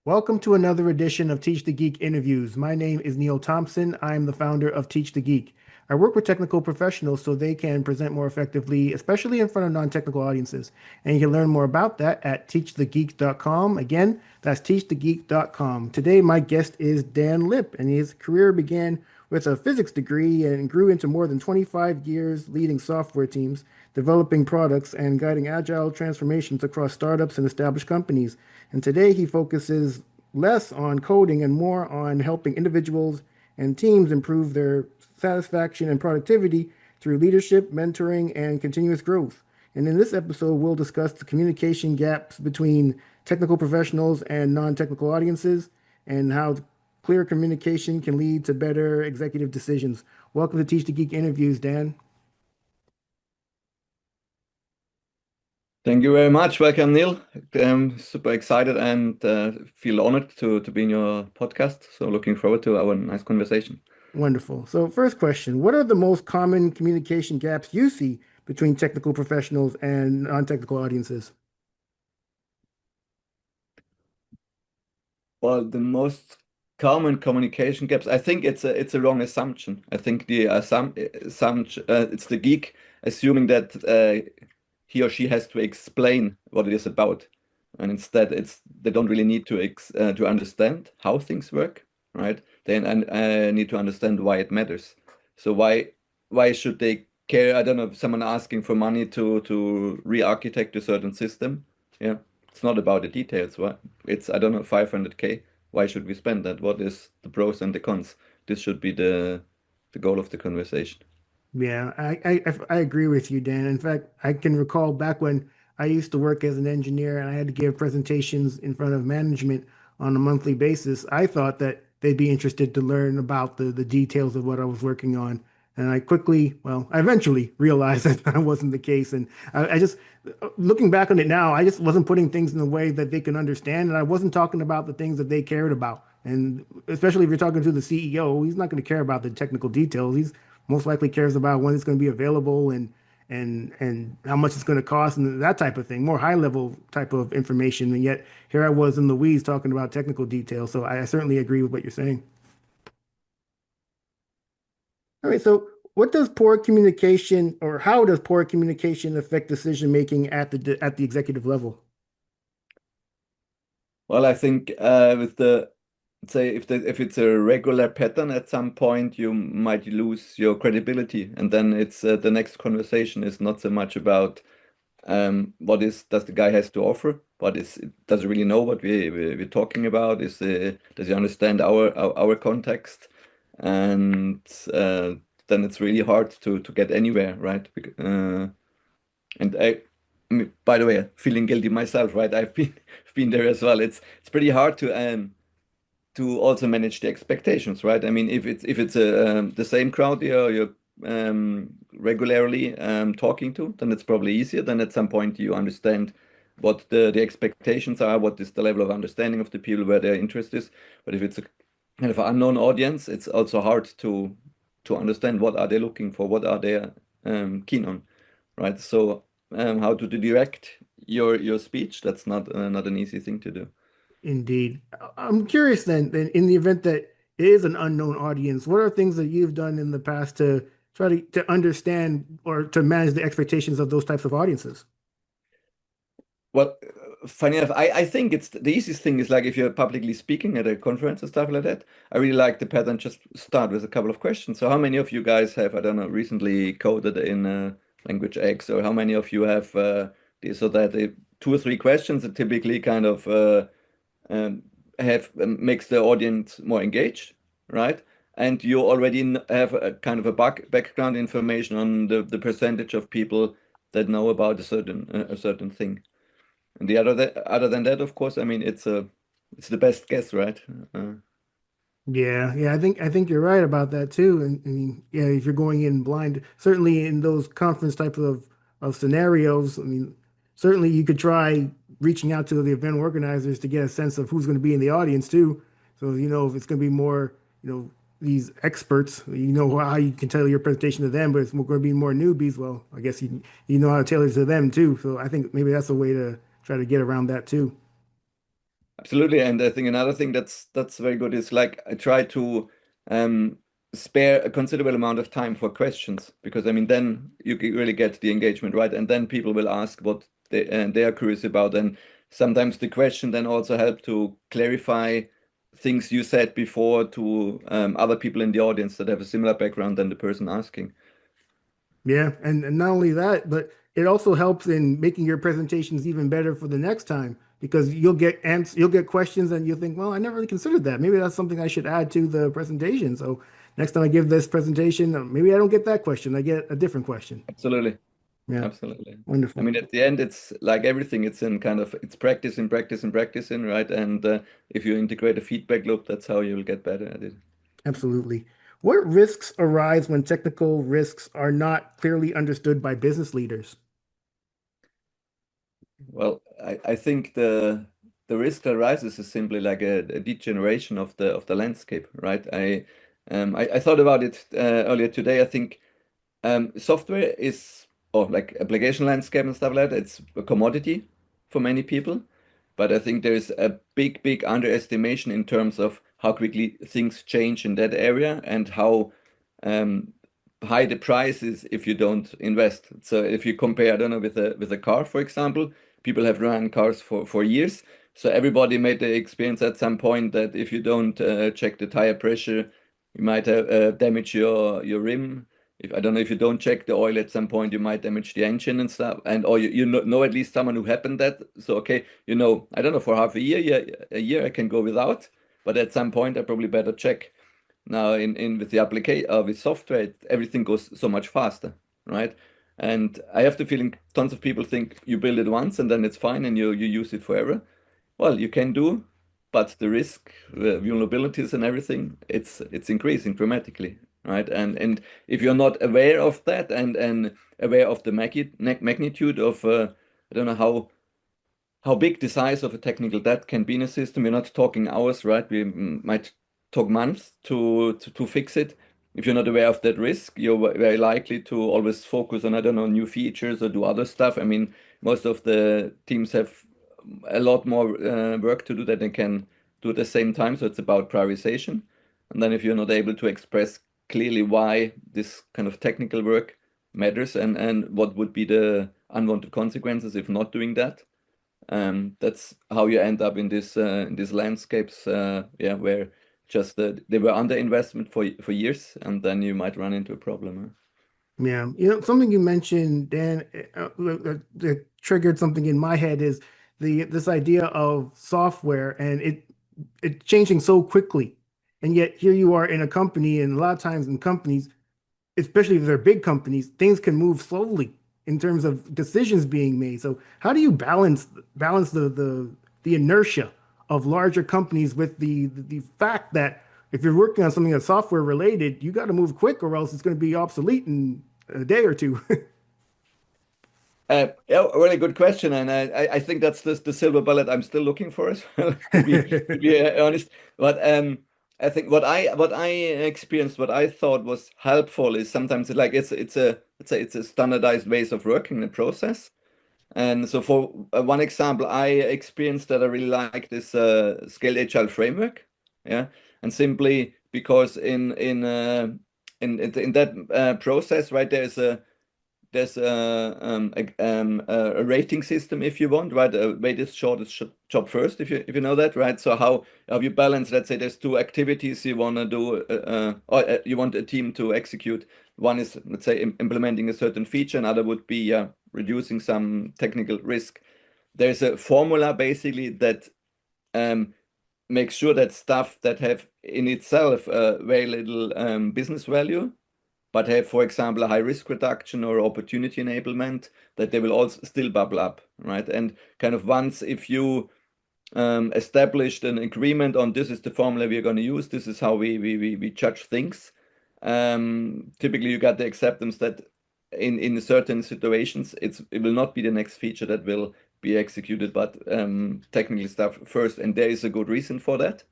Welcome to another edition of Teach the Geek interviews. My name is Neil Thompson. I'm the founder of Teach the Geek. I work with technical professionals so they can present more effectively, especially in front of non-technical audiences. And you can learn more about that at teachthegeek.com. Again, that's teachthegeek.com. Today, my guest is Dan Lipp, and his career began with a physics degree and grew into more than 25 years leading software teams, developing products, and guiding agile transformations across startups and established companies. And today he focuses less on coding and more on helping individuals and teams improve their satisfaction and productivity through leadership, mentoring, and continuous growth. And in this episode, we'll discuss the communication gaps between technical professionals and non-technical audiences and how clear communication can lead to better executive decisions. Welcome to Teach the Geek interviews, Dan. Thank you very much. Welcome, Neil. I'm super excited and feel honored to be in your podcast. So looking forward to our nice conversation. Wonderful. So, first question, what are the most common communication gaps you see between technical professionals and non-technical audiences? Well, the most common communication gaps, I think it's a wrong assumption. I think the assumption it's the geek assuming that he or she has to explain what it is about, and instead they don't really need to understand how things work, right? They need to understand why it matters. So why should they care? I don't know, someone asking for money to re-architect a certain system. Yeah, it's not about the details. What it's, I don't know, 500K. Why should we spend that? What is the pros and the cons? This should be the goal of the conversation. Yeah, I agree with you, Dan. In fact, I can recall back when I used to work as an engineer and I had to give presentations in front of management on a monthly basis. I thought that they'd be interested to learn about the details of what I was working on. And I quickly, well, I eventually realized that that wasn't the case. And I just, looking back on it now, I just wasn't putting things in a way that they can understand. And I wasn't talking about the things that they cared about. And especially if you're talking to the CEO, he's not going to care about the technical details. He's most likely cares about when it's going to be available and how much it's going to cost and that type of thing, more high level type of information. And yet here I was in the weeds talking about technical details. So I certainly agree with what you're saying. All right. So what does poor communication or how does poor communication affect decision making at the executive level? Well, I think with the say if it's a regular pattern at some point, you might lose your credibility, and then it's the next conversation is not so much about what is does the guy has to offer, but does he really know what we're talking about? Does he understand our context? And then it's really hard to get anywhere, right? And I mean, by the way, feeling guilty myself, right? I've been been there as well. It's pretty hard to also manage the expectations, right? I mean, if it's the same crowd you're regularly talking to, then it's probably easier. Then at some point you understand what the expectations are, what is the level of understanding of the people, where their interest is. But if it's a kind of unknown audience, it's also hard to understand what are they looking for, what are they keen on, right? So how to direct your speech, that's not an easy thing to do. Indeed. I'm curious then in the event that it is an unknown audience, what are things that you've done in the past to try to understand or to manage the expectations of those types of audiences? Well, funny enough, I think it's the easiest thing is like if you're publicly speaking at a conference and stuff like that. I really like the pattern. Just start with a couple of questions. So, how many of you guys have, I don't know, recently coded in language X, or how many of you have this or that? Two or three questions that typically kind of um, have makes the audience more engaged, right? And you already have a kind of a background information on the percentage of people that know about a certain thing. And other than that, of course, I mean, it's the best guess, right? Uh, Yeah, I think you're right about that too. And yeah, if you're going in blind, certainly in those conference type of scenarios, I mean, certainly you could try reaching out to the event organizers to get a sense of who's going to be in the audience too. So you know if it's going to be more, these experts, you know how you can tailor your presentation to them, but it's going to be more newbies. Well, I guess you know how to tailor it to them too. So I think maybe that's a way to try to get around that too. Absolutely. And I think another thing that's very good is like I try to um, spare a considerable amount of time for questions because I mean then really get the engagement right, and then people will ask what they are curious about, and sometimes the question then also help to clarify things you said before to other people in the audience that have a similar background than the person asking. Yeah, and not only that, but it also helps in making your presentations even better for the next time because you'll get questions and you'll think, well, I never really considered that. Maybe that's something I should add to the presentation. So next time I give this presentation, maybe I don't get that question. I get a different question. Absolutely. Yeah, Absolutely. I wonderful. mean, at the end, it's like everything. It's in kind of it's practice and practice and practicing, right? And if you integrate a feedback loop, that's how you'll get better at it. Absolutely. What risks arise when technical risks are not clearly understood by business leaders? Well, I think the risk that arises is simply like a degeneration of the landscape, right? I thought about it earlier today. I think software is, or like application landscape and stuff like that, it's a commodity for many people. But I think there's a big underestimation in terms of how quickly things change in that area and how um, high the price is if you don't invest. So if you compare, I don't know, with a car, for example, people have run cars for years. So everybody made the experience at some point that if you don't check the tire pressure, you might have damage your rim. If I don't know if you don't check the oil at some point, you might damage the engine and stuff. And or you know at least someone who happened that. So okay, I don't know, for half a year, yeah, a year I can go without, but at some point I probably better check. Now in with the application with software, everything goes so much faster, right? And I have the feeling tons of people think you build it once and then it's fine and you use it forever. Well, you can do, but the risk, vulnerabilities and everything, it's increasing dramatically, right? And if you're not aware of that and aware of the magnitude of I don't know how big the size of a technical debt can be in a system. We're not talking hours, right? We might talk months to fix it. If you're not aware of that risk, you're very likely to always focus on, I don't know, new features or do other stuff. I mean, most of the teams have a lot more work to do that they can do at the same time. So it's about prioritization. And then if you're not able to express clearly why this kind of technical work matters and what would be the unwanted consequences if not doing that, that's how you end up in these landscapes, yeah, where just they were under investment for years, and then you might run into a problem. Yeah, something you mentioned, Dan, that triggered something in my head is the this idea of software and it changing so quickly, and yet here you are in a company, and a lot of times in companies, especially if they're big companies, things can move slowly in terms of decisions being made. So how do you balance the inertia of larger companies with the fact that if you're working on something that's software related, you got to move quick or else it's going to be obsolete in a day or two. Yeah, a really good question, and I think that's the silver bullet I'm still looking for as well, to be honest. But I think what I experienced, what I thought was helpful is sometimes like it's a standardized ways of working the process. And so for one example, I experienced that I really like this scaled agile framework. Yeah. And simply because in that process, right, there's a rating system if you want, right? Weighted shortest job first, if you know that, right? So how you balance, let's say there's two activities you want to do, or you want a team to execute. One is, let's say, implementing a certain feature, another would be reducing some technical risk. There's a formula basically that um, makes sure that stuff that have in itself very little business value but have, for example, a high risk reduction or opportunity enablement, that they will also still bubble up, right? And kind of once if you established an agreement on this is the formula we're going to use, this is how we judge things. Typically, you got the acceptance that in certain situations, it will not be the next feature that will be executed, but technical stuff first, and there is a good reason for that.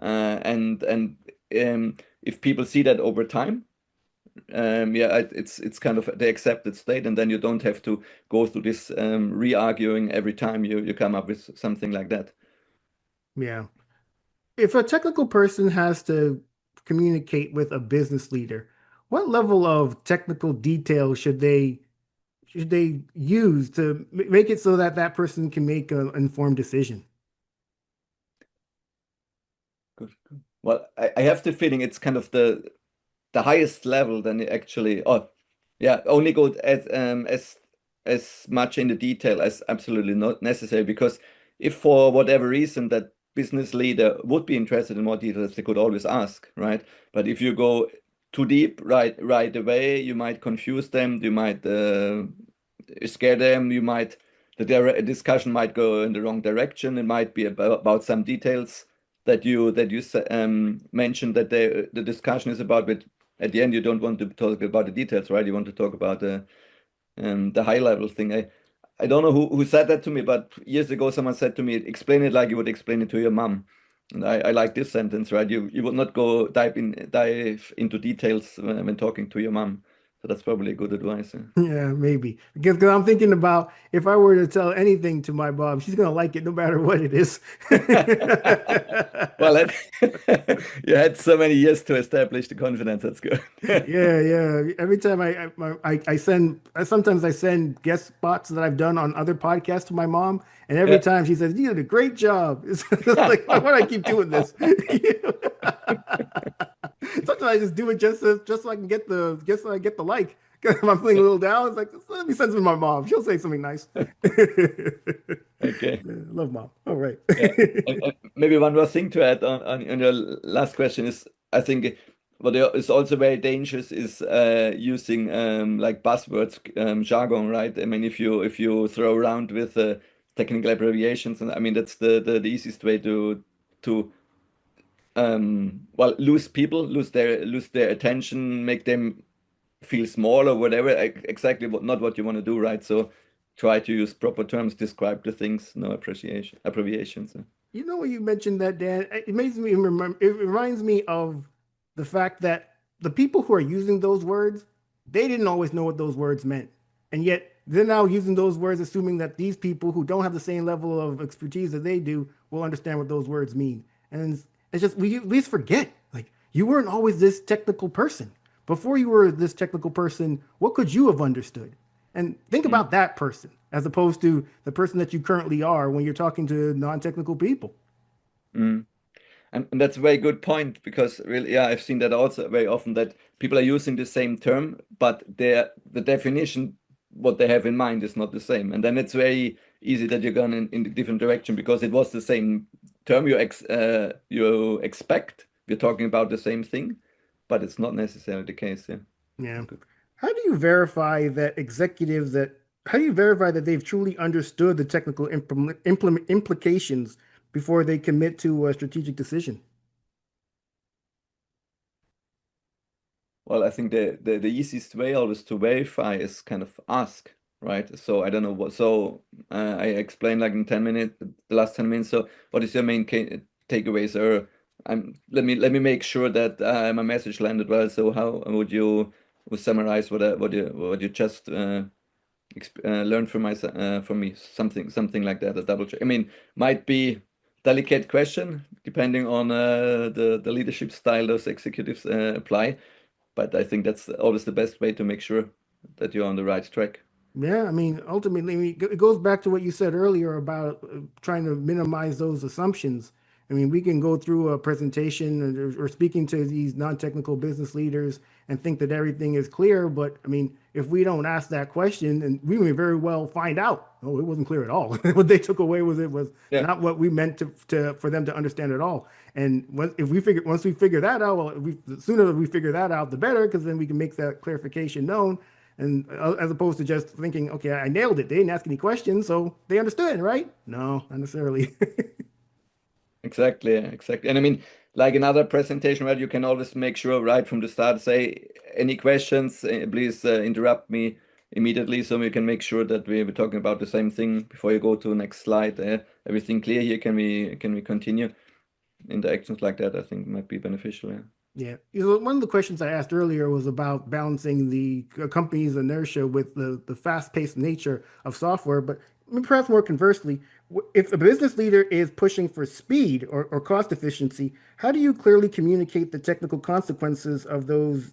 And if people see that over time, yeah, it's kind of the accepted state, and then you don't have to go through this re-arguing every time you come up with something like that. Yeah. If a technical person has to communicate with a business leader, what level of technical detail should they use to make it so that that person can make an informed decision? Good. Good. Well, I have the feeling it's kind of the highest level than it actually. Oh, yeah, only go as much in the detail as absolutely not necessary. Because if for whatever reason that business leader would be interested in more details, they could always ask, right? But if you go too deep right away, you might confuse them. You might scare them. You might the discussion might go in the wrong direction. It might be about some details that you mentioned that the discussion is about, but at the end you don't want to talk about the details, right? You want to talk about the high level thing. I don't know who said that to me, but years ago someone said to me, explain it like you would explain it to your mom. And I like this sentence, right? You would not go dive into details when talking to your mom. So that's probably good advice. Yeah, maybe. Because I'm thinking about if I were to tell anything to my mom, she's gonna like it no matter what it is. Well, you had so many years to establish the confidence. That's good. Yeah, yeah. Every time sometimes I send guest spots that I've done on other podcasts to my mom, and every Yeah. time she says, "You did a great job." It's like, why would I keep doing this? Sometimes I just do it just so I can just so I get the like. 'Cause if I'm feeling a little down, it's like, let me send some to my mom. She'll say something nice. Okay. Yeah, love mom. All right. Yeah. And maybe one more thing to add on your last question is, I think what is also very dangerous is using like buzzwords, jargon, right? I mean, if you throw around with technical abbreviations, and I mean that's the easiest way to well, lose their attention, make them feel small or whatever. Exactly not what you want to do, right? So try to use proper terms, describe the things, no appreciation abbreviations. You know, when you mentioned that, Dan, it makes me remember, it reminds me of the fact that the people who are using those words, they didn't always know what those words meant. And yet they're now using those words, assuming that these people who don't have the same level of expertise that they do will understand what those words mean. And it's just, we just forget, like, you weren't always this technical person. Before you were this technical person, what could you have understood? And think Mm, about that person as opposed to the person that you currently are when you're talking to non-technical people. mm. And that's a very good point because really, yeah, I've seen that also very often that people are using the same term, but the definition, what they have in mind is not the same. And then it's very easy that you're going in a different direction because it was the same term you expect. We're talking about the same thing, but it's not necessarily the case. Yeah. Yeah. Good. How do you verify that executives that how do you verify that they've truly understood the technical implications before they commit to a strategic decision? Well, I think the easiest way always to verify is kind of ask, right? So I don't know what. So I explained like in 10 minutes, the last 10 minutes. So what is your main takeaways? Or let me make sure that my message landed well. So how would summarize what you just learned from me? Something like that. A double check. I mean, might be delicate question depending on the leadership style those executives apply, but I think that's always the best way to make sure that you're on the right track. Yeah, I mean, ultimately, I mean, it goes back to what you said earlier about trying to minimize those assumptions. I mean, we can go through a presentation or speaking to these non-technical business leaders and think that everything is clear, but I mean, if we don't ask that question, and we may very well find out, oh, it wasn't clear at all. What they took away was Yeah, not what we meant to for them to understand at all. And if we figure once we figure that out, well, the sooner we figure that out, the better, because then we can make that clarification known and as opposed to just thinking, okay, I nailed it. They didn't ask any questions, so they understood, right? No, not necessarily. exactly, yeah, exactly. And I mean, like another presentation, right? You can always make sure right from the start, say any questions, please interrupt me immediately, so we can make sure that we're talking about the same thing before you go to the next slide. Everything clear here? Can we continue? Interactions like that, I think, might be beneficial. Yeah. Yeah. One of the questions I asked earlier was about balancing the company's inertia with the fast-paced nature of software. But perhaps more conversely, if a business leader is pushing for speed or cost efficiency, how do you clearly communicate the technical consequences of those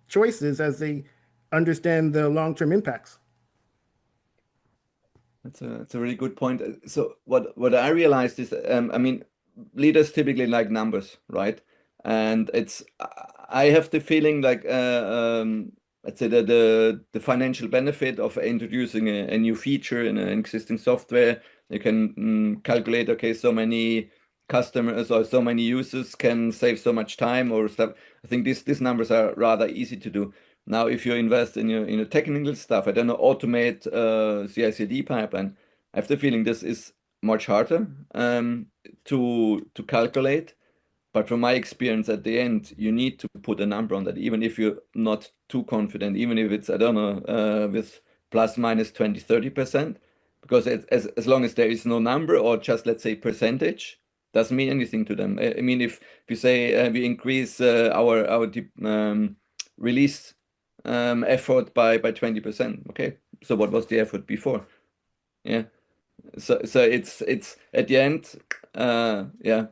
choices as they understand the long-term impacts? That's a really good point. So what I realized is, I mean, leaders typically like numbers, right? And I have the feeling like, let's say that the financial benefit of introducing a new feature in an existing software, you can calculate, okay, so many customers or so many users can save so much time or stuff. I think these numbers are rather easy to do. Now, if you invest in your technical stuff, I don't know, automate CI/CD pipeline, I have the feeling this is much harder to calculate. But from my experience, at the end, you need to put a number on that, even if you're not too confident, even if it's, I don't know, with plus minus 20, 30%, because as long as there is no number or just, let's say, percentage, doesn't mean anything to them. I mean, if you say we increase our release effort by 20%, okay, so what was the effort before? Yeah. So it's at the end, yeah,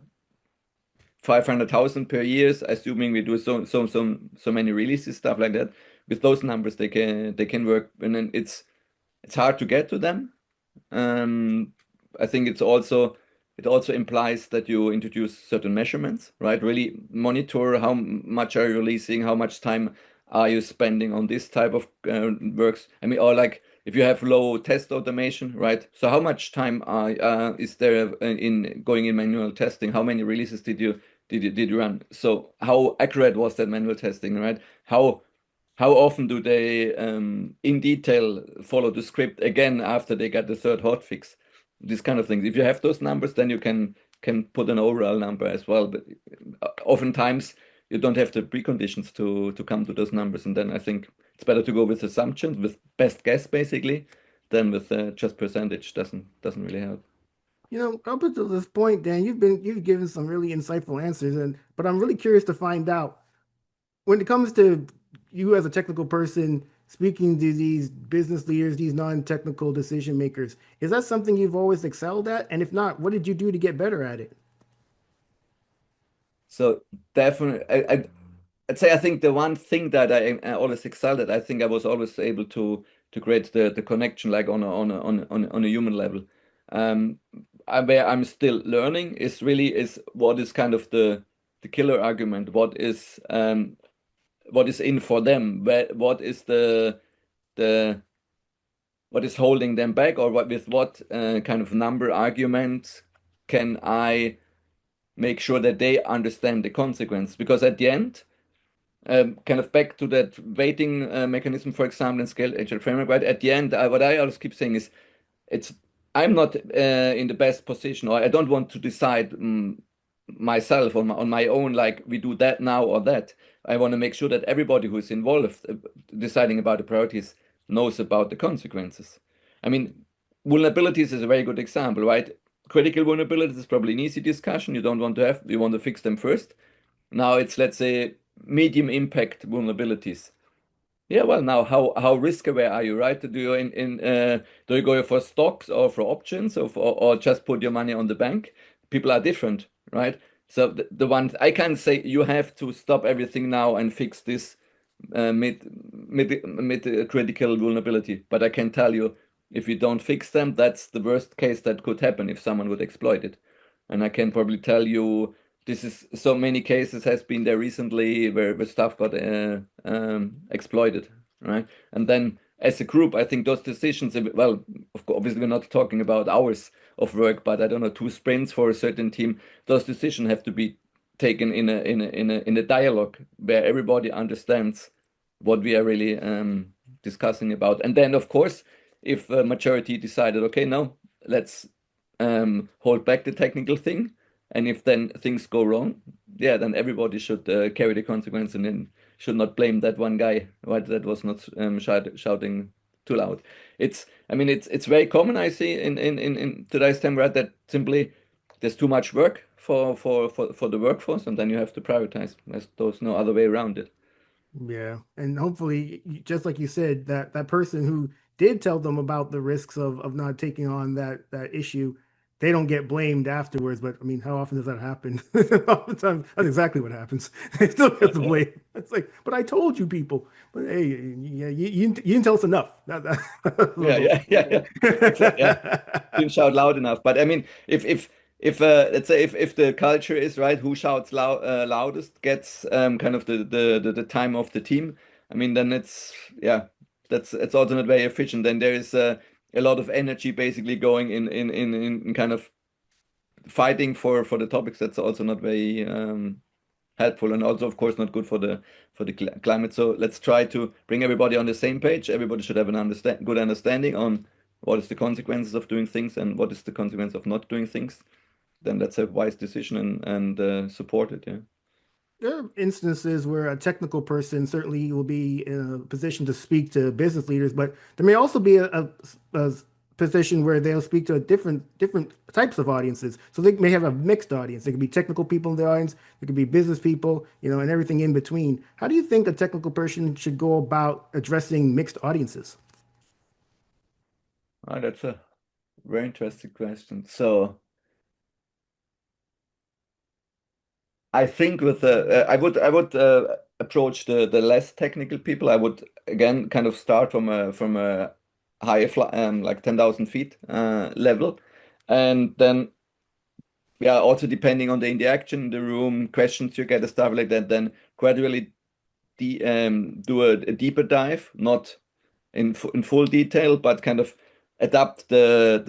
500,000 per year, assuming we do so many releases, stuff like that. With those numbers, they can work, and then it's hard to get to them. Um, I think it also implies that you introduce certain measurements, right? Really monitor how much are you releasing, how much time are you spending on this type of works. I mean, or like if you have low test automation, right? So how much time is there in going in manual testing? How many releases did you run? So how accurate was that manual testing, right? How often do they, in detail, follow the script again after they got the third hotfix? These kind of things. If you have those numbers, then you can put an overall number as well. But oftentimes you don't have the preconditions to come to those numbers, and then I think it's better to go with assumptions, with best guess basically, than with just percentage. Doesn't really help. Up until this point, Dan, you've given some really insightful answers, and but I'm really curious to find out when it comes to you as a technical person speaking to these business leaders, these non-technical decision makers, is that something you've always excelled at? And if not, what did you do to get better at it? So definitely, I'd say I think the one thing that I always excelled at, I think I was always able to create the connection like on a human level. Um, where I'm still learning is what is kind of the killer argument. What is in for them? What is the what is holding them back, or what kind of number argument can I make sure that they understand the consequence? Because at the end, kind of back to that weighting mechanism, for example, in scale agile framework, right? At the end, what I always keep saying is, it's I'm not in the best position, or I don't want to decide myself on my own, like we do that now or that. I want to make sure that everybody who is involved deciding about the priorities knows about the consequences. I mean, vulnerabilities is a very good example, right? Critical vulnerabilities is probably an easy discussion. You don't want to have, you want to fix them first. Now it's, let's say, medium impact vulnerabilities. Yeah, well, now how risk aware are you, right? Do you go for stocks or for options, or just put your money on the bank? People are different, right? So the ones I can say, you have to stop everything now and fix this mid critical vulnerability. But I can tell you, if you don't fix them, that's the worst case that could happen if someone would exploit it. And I can probably tell you, this is so many cases has been there recently where stuff got exploited, right? And then as a group, I think those decisions, well, of course, obviously we're not talking about hours of work, but I don't know, two sprints for a certain team. Those decisions have to be taken in a dialogue where everybody understands what we are really discussing about. And then, of course, if a majority decided, okay, no, let's hold back the technical thing, and if then things go wrong, yeah, then everybody should carry the consequence and then should not blame that one guy, right? That was not shouting too loud. I mean, it's very common I see in today's time, right? That simply there's too much work for the workforce, and then you have to prioritize. There's no other way around it. Yeah, and hopefully, just like you said, that person who did tell them about the risks of not taking on that issue they don't get blamed afterwards. But I mean, how often does that happen? Oftentimes, that's exactly what happens. They still get the blame. It's like, but I told you people. But hey, yeah, you didn't tell us enough. That's Yeah, yeah, yeah, yeah. Exactly. Yeah. Didn't shout loud enough. But I mean, if let's say if the culture is right, who shouts loudest gets kind of the time of the team. I mean, then it's yeah, that's it's also not very efficient. Then there is a lot of energy basically going in kind of fighting for the topics. That's also not very helpful, and also of course not good for the climate. So let's try to bring everybody on the same page. Everybody should have an good understanding on what is the consequences of doing things and what is the consequence of not doing things. Then that's a wise decision and support it. Yeah. There are instances where a technical person certainly will be in a position to speak to business leaders, but there may also be a position where they'll speak to a different types of audiences. So they may have a mixed audience. There could be technical people in the audience, there could be business people, and everything in between. How do you think a technical person should go about addressing mixed audiences? That's a very interesting question. So I think with I would approach the less technical people. I would again kind of start from a higher like 10,000 feet level, and then yeah, also depending on the interaction in the room, questions you get, and stuff like that, then gradually do a deeper dive, not in full detail, but kind of adapt the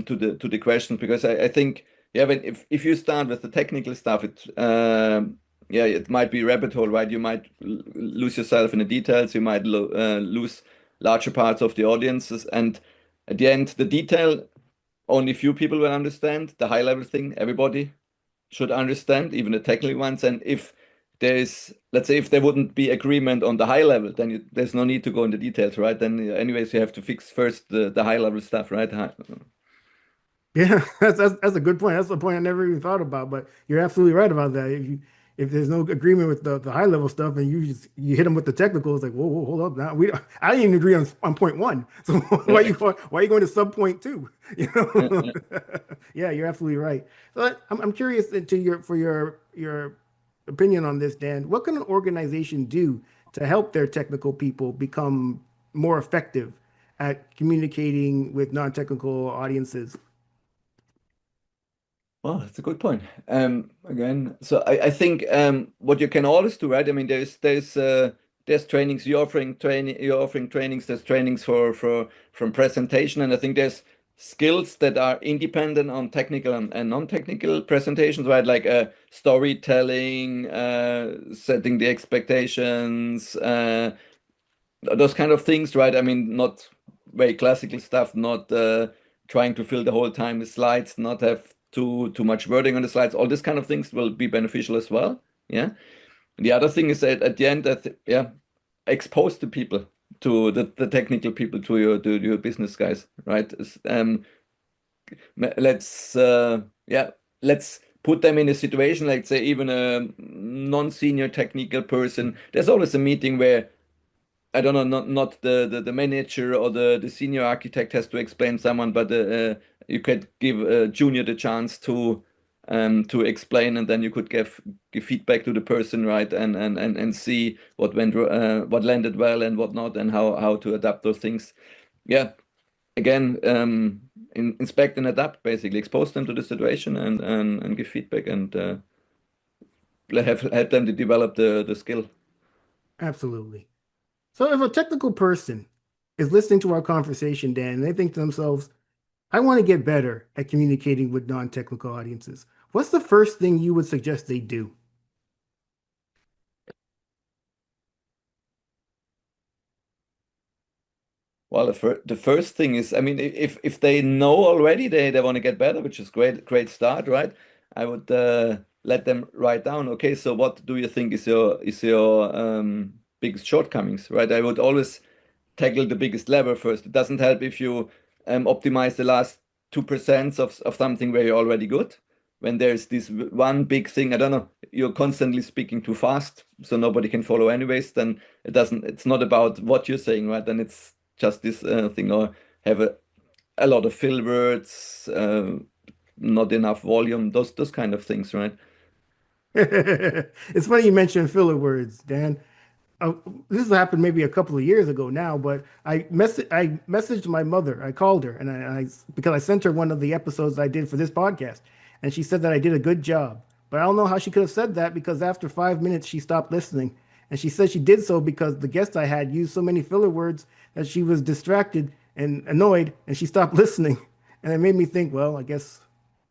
to the questions because I think yeah, when if you start with the technical stuff, yeah, it might be rabbit hole, right? You might lose yourself in the details. You might lose larger parts of the audiences, and at the end, the detail only few people will understand. The high level thing, everybody should understand, even the technical ones. And if there is, let's say, if there wouldn't be agreement on the high level, then there's no need to go into details, right? Then, anyways, you have to fix first the high level stuff, right? Yeah, that's a good point. That's a point I never even thought about, but you're absolutely right about that. If there's no agreement with the high level stuff and you hit them with the technical, it's like, whoa, hold up now. I didn't even agree on point one. So Yeah, why are you going to sub point two? You yeah, know? yeah. Yeah, you're absolutely right. So I'm curious into your opinion on this, Dan. What can an organization do to help their technical people become more effective at communicating with non-technical audiences? Well, that's a good point. Again, so I think what you can always do, right? I mean, there's trainings you're offering trainings. There's trainings for from presentation, and I think there's skills that are independent on technical and non-technical presentations, right? Like storytelling, setting the expectations, those kind of things, right? I mean, not very classical stuff, not trying to fill the whole time with slides, not have too much wording on the slides. All these kind of things will be beneficial as well. Yeah. The other thing is that at the end, that yeah, expose the people to the technical people to your business guys, right? Let's yeah, let's put them in a situation, like say even a non-senior technical person. There's always a meeting where I don't know, not the manager or the senior architect has to explain someone, but you could give a junior the chance to explain, and then you could give feedback to the person, right, and see what landed well and what not, and how to adapt those things. Yeah, again, inspect and adapt, basically, expose them to the situation and give feedback and help them to develop the skill. Absolutely. So if a technical person is listening to our conversation, Dan, and they think to themselves, I want to get better at communicating with non-technical audiences, what's the first thing you would suggest they do? Well, the first thing is, I mean, if they know already they want to get better, which is great start, right? I would let them write down, okay, so what do you think is your biggest shortcomings, right? I would always tackle the biggest lever first. It doesn't help if you optimize the last 2% of something where you're already good. When there's this one big thing, I don't know, you're constantly speaking too fast, so nobody can follow anyways, then it's not about what you're saying, right? Then it's just this thing, or have a lot of fill words, not enough volume, those kind of things, right? It's funny you mentioned filler words, Dan. uh, this has happened maybe a couple of years ago now, but I messaged my mother. I called her and because I sent her one of the episodes I did for this podcast, and she said that I did a good job. But I don't know how she could have said that because after 5 minutes she stopped listening, and she said she did so because the guest I had used so many filler words that she was distracted and annoyed, and she stopped listening. And it made me think, well, I guess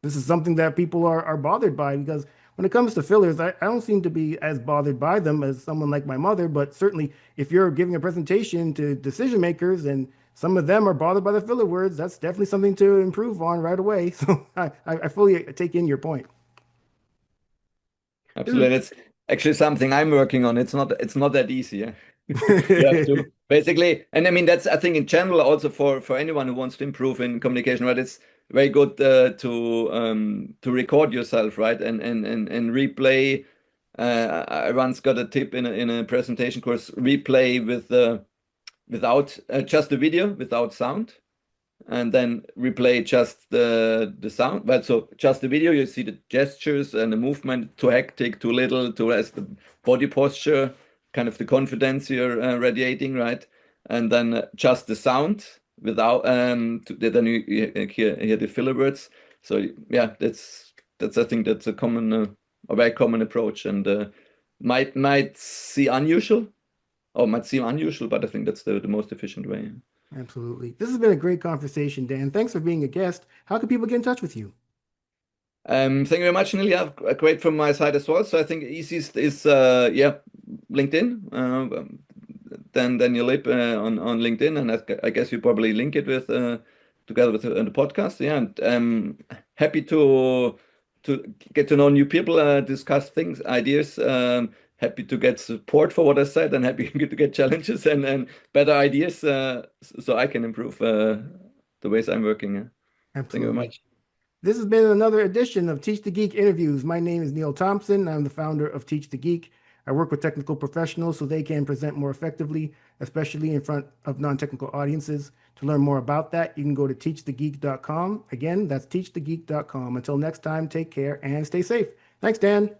this is something that people are bothered by because when it comes to fillers, I don't seem to be as bothered by them as someone like my mother. But certainly, if you're giving a presentation to decision makers and some of them are bothered by the filler words, that's definitely something to improve on right away. So I fully take in your point. Absolutely. It's actually something I'm working on. It's not that easy. Yeah? You have to basically, and I mean that's I think in general also for anyone who wants to improve in communication, right? It's very good to record yourself, right? And replay. I once got a tip in a presentation course, replay without just the video, without sound, and then replay just the sound. But so just the video, you see the gestures and the movement, too hectic, too little, too less, the body posture, kind of the confidence you're radiating, right? And then just the sound without then you hear the filler words. So yeah, that's I think that's a very common approach, and might seem unusual, but I think that's the most efficient way. Absolutely. This has been a great conversation, Dan. Thanks for being a guest. How can people get in touch with you? Thank you very much, Neil. Yeah, great from my side as well. So I think easiest is yeah, LinkedIn. Then you Lipp on LinkedIn, and I guess you probably link it with together with the podcast. Yeah, and happy to get to know new people, discuss things, ideas. Happy to get support for what I said, and happy to get challenges and better ideas, so I can improve the ways I'm working. Yeah. Thank you very Absolutely. much. This has been another edition of Teach the Geek interviews. My name is Neil Thompson. I'm the founder of Teach the Geek. I work with technical professionals so they can present more effectively, especially in front of non-technical audiences. To learn more about that, you can go to teachthegeek.com. Again, that's teachthegeek.com. Until next time, take care and stay safe. Thanks, Dan.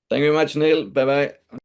Thank you very much, Neil. Bye bye.